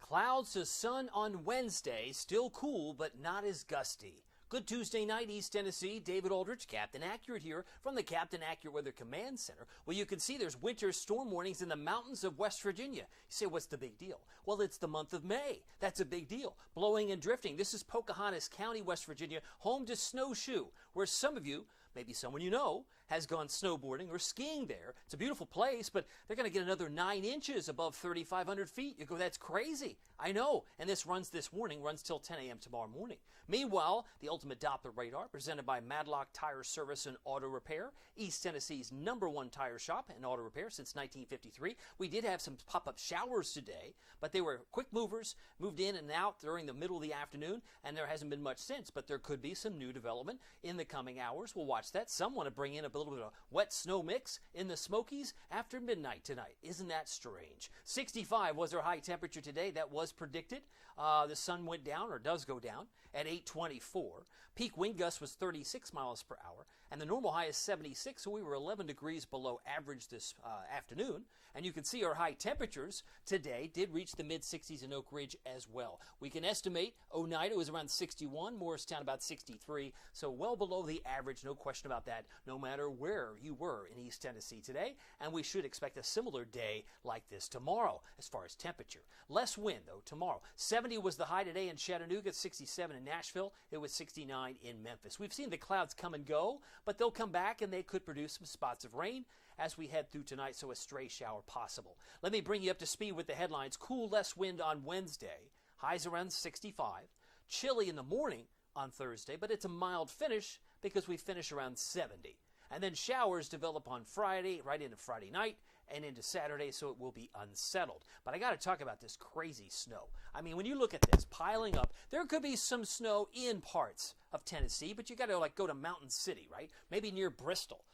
Clouds to sun on Wednesday, still cool but not as gusty. Good Tuesday night, East Tennessee. David Aldrich, Captain Accurate here from the Captain Accurate Weather Command Center. Well, you can see there's winter storm warnings in the mountains of West Virginia. You say, what's the big deal? Well, it's the month of May. That's a big deal. Blowing and drifting. This is Pocahontas County, West Virginia, home to Snowshoe, where some of you, maybe someone you know, has gone snowboarding or skiing there. It's a beautiful place, but they're going to get another 9 inches above 3,500 feet. You go, that's crazy. I know. And this runs this morning, runs till 10 a.m. tomorrow morning. Meanwhile, the Ultimate Doppler Radar, presented by Madlock Tire Service and Auto Repair, East Tennessee's #1 tire shop and auto repair since 1953. We did have some pop-up showers today, but they were quick movers, moved in and out during the middle of the afternoon, and there hasn't been much since, but there could be some new development in the coming hours. We'll watch that. Some want to bring in a little bit of wet snow mix in the Smokies after midnight tonight. Isn't that strange? 65 was our high temperature today. That was predicted. The sun went down, or does go down, at 8:24. Peak wind gust was 36 miles per hour, and the normal high is 76, so we were 11 degrees below average this afternoon. And you can see our high temperatures today did reach the mid-60s in Oak Ridge as well. We can estimate Oneida was around 61, Morristown about 63, so well below the average, no question about that, no matter where you were in East Tennessee today. And we should expect a similar day like this tomorrow as far as temperature. Less wind, though, tomorrow. 70 was the high today in Chattanooga, 67 in Nashville. It was 69 in Memphis. We've seen the clouds come and go, but they'll come back and they could produce some spots of rain as we head through tonight, so a stray shower possible. Let me bring you up to speed with the headlines. Cool, less wind on Wednesday. Highs around 65. Chilly in the morning on Thursday, but it's a mild finish because we finish around 70. And then showers develop on Friday, right into Friday night and into Saturday, so it will be unsettled. But I got to talk about this crazy snow. I mean, when you look at this piling up, there could be some snow in parts of Tennessee, but you got to go to Mountain City, right? Maybe near Bristol.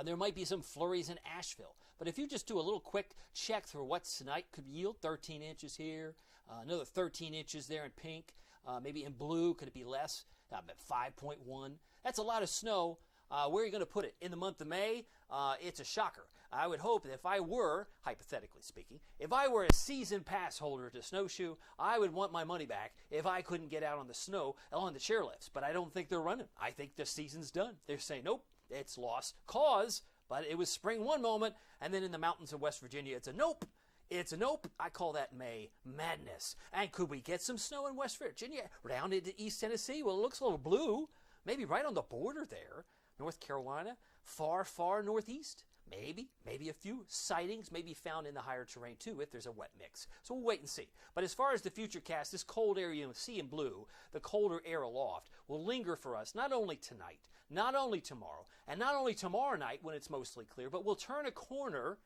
There might be some flurries in Asheville. But if you just do a little quick check through what's tonight, could yield 13 inches here, another 13 inches there in pink, maybe in blue, could it be less? About 5.1. That's a lot of snow. Where are you going to put it? In the month of May, it's a shocker. I would hope that if I were, hypothetically speaking, if I were a season pass holder to Snowshoe, I would want my money back if I couldn't get out on the snow on the chairlifts. But I don't think they're running. I think the season's done. They're saying, nope, it's lost cause, but it was spring one moment, and then in the mountains of West Virginia, it's a nope. It's a nope. I call that May madness. And could we get some snow in West Virginia, down into East Tennessee? Well, it looks a little blue, maybe right on the border there. North Carolina, far, far northeast. Maybe a few sightings may be found in the higher terrain too if there's a wet mix. So we'll wait and see. But as far as the future cast, this cold air you see in blue, the colder air aloft, will linger for us not only tonight, not only tomorrow, and not only tomorrow night when it's mostly clear, but we'll turn a corner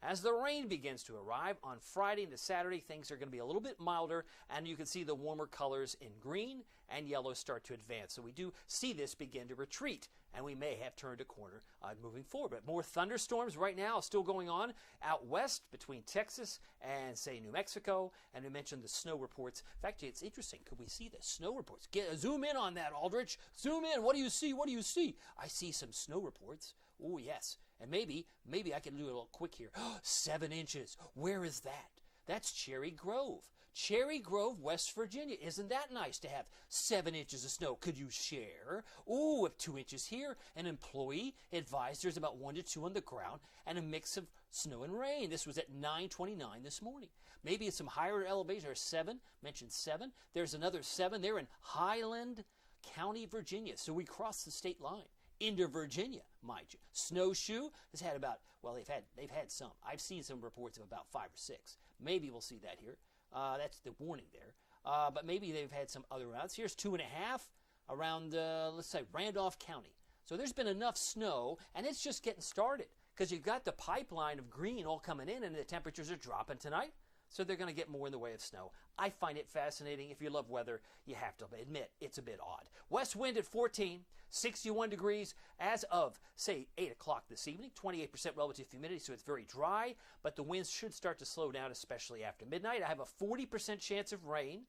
as the rain begins to arrive on Friday into Saturday. Things are going to be a little bit milder, and you can see the warmer colors in green and yellow start to advance. So we do see this begin to retreat, and we may have turned a corner moving forward. But more thunderstorms right now still going on out west between Texas and, say, New Mexico. And we mentioned the snow reports. In fact, it's interesting. Could we see the snow reports? Zoom in on that, Aldrich. Zoom in. What do you see? What do you see? I see some snow reports. Oh, yes. And maybe I can do a little quick here. 7 inches. Where is that? That's Cherry Grove. Cherry Grove, West Virginia. Isn't that nice to have 7 inches of snow? Could you share? Ooh, if 2 inches here. An employee advised there's about 1 to 2 on the ground and a mix of snow and rain. This was at 9:29 this morning. Maybe it's some higher elevation, or 7. Mentioned 7. There's another 7 there in Highland County, Virginia. So we crossed the state line into Virginia, mind you. Snowshoe has had about, well, they've had some. I've seen some reports of about 5 or 6. Maybe we'll see that here. That's the warning there. But maybe they've had some other routes. Here's 2.5 around, let's say, Randolph County. So there's been enough snow, and it's just getting started because you've got the pipeline of green all coming in, and the temperatures are dropping tonight. So they're going to get more in the way of snow. I find it fascinating. If you love weather, you have to admit it's a bit odd. West wind at 14, 61 degrees as of, say, 8 o'clock this evening, 28% relative humidity, so it's very dry, but the winds should start to slow down, especially after midnight. I have a 40% chance of rain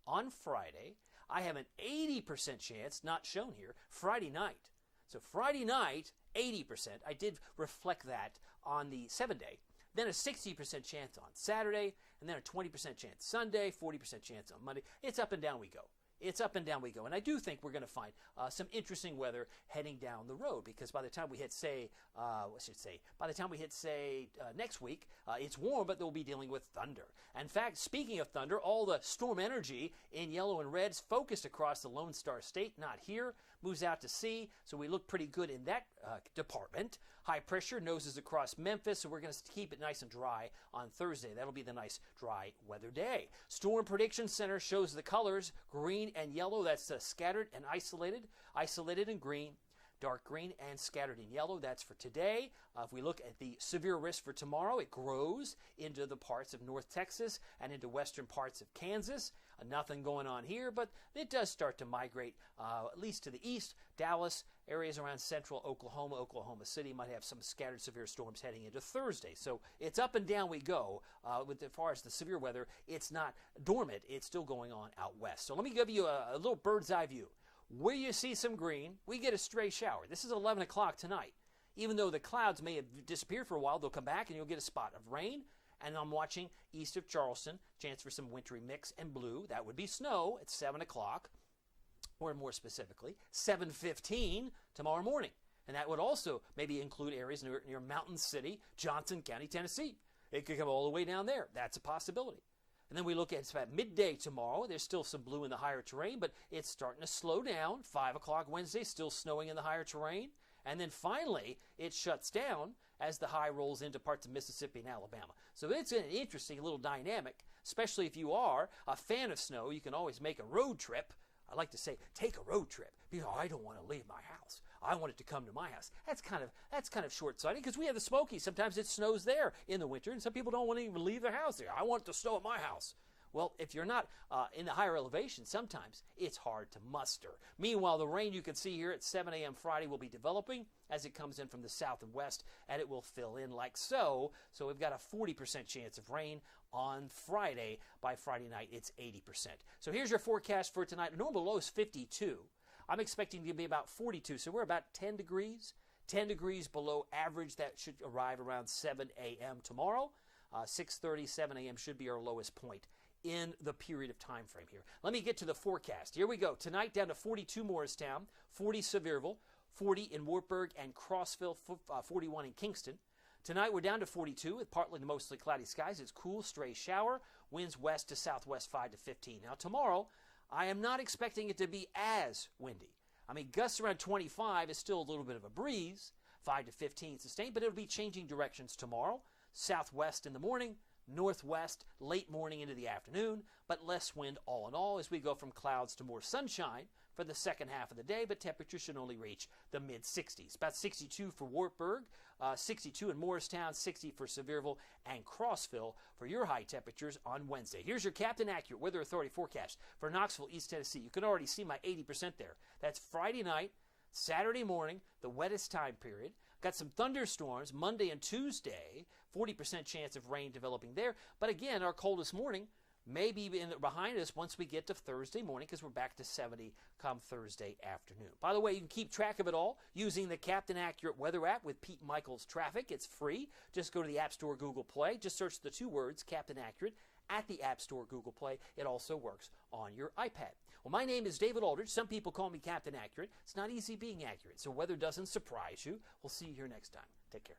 on Friday. I have an 80% chance, not shown here, Friday night. So Friday night, 80%. I did reflect that on the 7-day. then a 60% chance on Saturday, and then a 20% chance Sunday, 40% chance on Monday. It's up and down we go. It's up and down we go. And I do think we're going to find some interesting weather heading down the road, because by the time we hit, next week, it's warm, but they'll be dealing with thunder. In fact, speaking of thunder, all the storm energy in yellow and red is focused across the Lone Star State, not here, moves out to sea, so we look pretty good in that department. High pressure noses across Memphis, so we're going to keep it nice and dry on Thursday. That'll be the nice dry weather day. Storm Prediction Center shows the colors, green and yellow. That's scattered and isolated in green, dark green and scattered in yellow. That's for today. If we look at the severe risk for tomorrow, it grows into the parts of North Texas and into western parts of Kansas. Nothing going on here, but it does start to migrate at least to the east. Dallas, areas around central Oklahoma, Oklahoma City might have some scattered severe storms heading into Thursday. So it's up and down we go. As far as the severe weather, it's not dormant. It's still going on out west. So let me give you a little bird's eye view. Where you see some green, we get a stray shower. This is 11 o'clock tonight. Even though the clouds may have disappeared for a while, they'll come back and you'll get a spot of rain. And I'm watching east of Charleston, chance for some wintry mix and blue. That would be snow at 7 o'clock, or more specifically, 7:15 tomorrow morning. And that would also maybe include areas near Mountain City, Johnson County, Tennessee. It could come all the way down there. That's a possibility. And then we look at it's about midday tomorrow. There's still some blue in the higher terrain, but it's starting to slow down. 5 o'clock Wednesday, still snowing in the higher terrain. And then finally, it shuts down as the high rolls into parts of Mississippi and Alabama. So it's an interesting little dynamic, especially if you are a fan of snow. You can always make a road trip. I like to say, take a road trip. Because I don't want to leave my house. I want it to come to my house. That's kind of short-sighted, because we have the Smokies. Sometimes it snows there in the winter, and some people don't want to even leave their house there. I want it to snow at my house. Well, if you're not in the higher elevation, sometimes it's hard to muster. Meanwhile, the rain you can see here at 7 a.m. Friday will be developing as it comes in from the south and west, and it will fill in like so. So we've got a 40% chance of rain on Friday. By Friday night, it's 80%. So here's your forecast for tonight. Normal low is 52. I'm expecting to be about 42, so we're about 10 degrees. 10 degrees below average. That should arrive around 7 a.m. tomorrow. 6:30, 7 a.m. should be our lowest point in the period of time frame here. Let me get to the forecast. Here we go. Tonight down to 42 Morristown, 40 Sevierville, 40 in Wartburg and Crossville, 41 in Kingston. Tonight we're down to 42 with partly to mostly cloudy skies. It's cool, stray shower, winds west to southwest 5 to 15. Now tomorrow, I am not expecting it to be as windy. I mean, gusts around 25 is still a little bit of a breeze, 5 to 15 sustained, but it'll be changing directions tomorrow. Southwest in the morning, northwest late morning into the afternoon, but less wind all in all as we go from clouds to more sunshine for the second half of the day, but temperatures should only reach the mid-60s. About 62 for Wartburg, 62 in Morristown, 60 for Sevierville and Crossville for your high temperatures on Wednesday. Here's your Captain Accurate Weather Authority forecast for Knoxville, East Tennessee. You can already see my 80% there. That's Friday night, Saturday morning, the wettest time period. Got some thunderstorms Monday and Tuesday, 40% chance of rain developing there. But again, our coldest morning may be behind us once we get to Thursday morning, because we're back to 70 come Thursday afternoon. By the way, you can keep track of it all using the Captain Accurate Weather app with Pete Michaels Traffic. It's free. Just go to the App Store, Google Play. Just search the two words, Captain Accurate, at the App Store, Google Play. It also works on your iPad. Well, my name is David Aldridge. Some people call me Captain Accurate. It's not easy being accurate, so weather doesn't surprise you. We'll see you here next time. Take care.